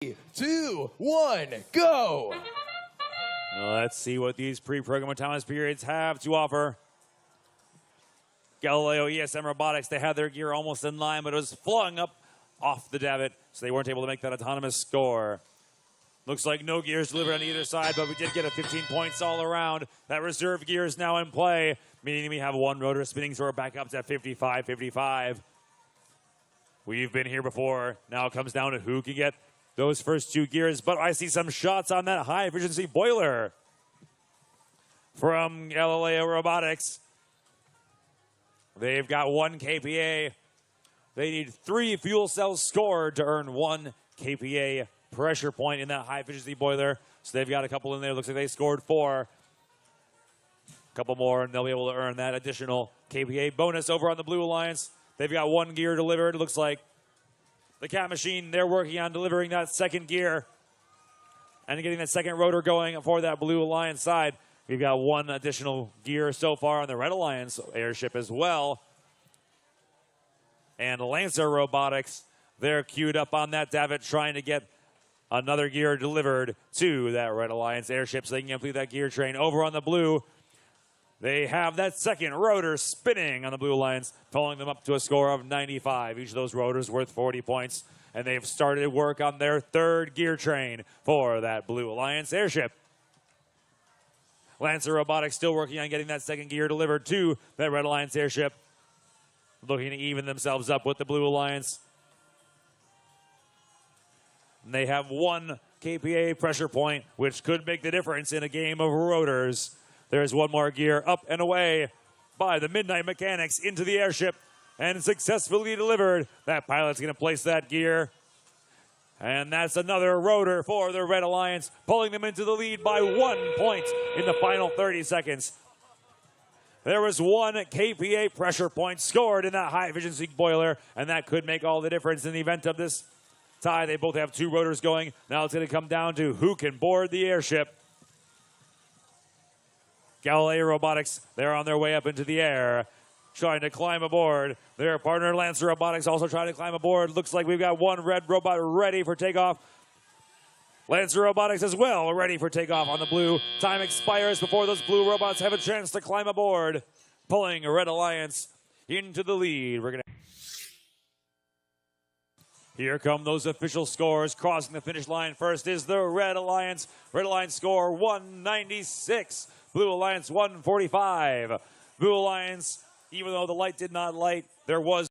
2, 1, go! Let's see what these pre-programmed timeless periods have to offer. Galileo, ESM Robotics, they had their gear almost in line, but it was flung up off the davit, so they weren't able to make that autonomous score. Looks like no gears delivered on either side, but we did get a 15 points all around. That reserve gear is now in play, meaning we have one rotor spinning, so we're back up to 55-55. We've been here before. Now it comes down to who can get those first two gears, but I see some shots on that high-efficiency boiler from Galileo Robotics. They've got 1 KPA. They need 3 fuel cells scored to earn 1 KPA pressure point in that high-efficiency boiler. So they've got a couple in there. Looks like they scored 4. A couple more, and they'll be able to earn that additional KPA bonus over on the Blue Alliance. They've got 1 gear delivered. It looks like the Cat Machine, they're working on delivering that second gear and getting that second rotor going for that Blue Alliance side. We've got 1 additional gear so far on the Red Alliance airship as well. And Lancer Robotics, they're queued up on that davit trying to get another gear delivered to that Red Alliance airship so they can complete that gear train. Over on the Blue, they have that second rotor spinning on the Blue Alliance, pulling them up to a score of 95. Each of those rotors worth 40 points, and they've started work on their third gear train for that Blue Alliance airship. Lancer Robotics still working on getting that second gear delivered to that Red Alliance airship, looking to even themselves up with the Blue Alliance. And they have 1 KPA pressure point, which could make the difference in a game of rotors. There's 1 more gear up and away by the Midnight Mechanics into the airship and successfully delivered. That pilot's going to place that gear. And that's another rotor for the Red Alliance, pulling them into the lead by 1 point in the final 30 seconds. There was 1 KPA pressure point scored in that high-efficiency boiler, and that could make all the difference in the event of this tie. They both have 2 rotors going. Now it's going to come down to who can board the airship. Galileo Robotics, they're on their way up into the air, trying to climb aboard. Their partner Lancer Robotics also trying to climb aboard. Looks like we've got 1 red robot ready for takeoff. Lancer Robotics as well ready for takeoff on the Blue. Time expires before those Blue robots have a chance to climb aboard, pulling Red Alliance into the lead. Here come those official scores. Crossing the finish line first is the Red Alliance. Red Alliance score 196. Blue Alliance 145. Blue Alliance, even though the light did not light, there was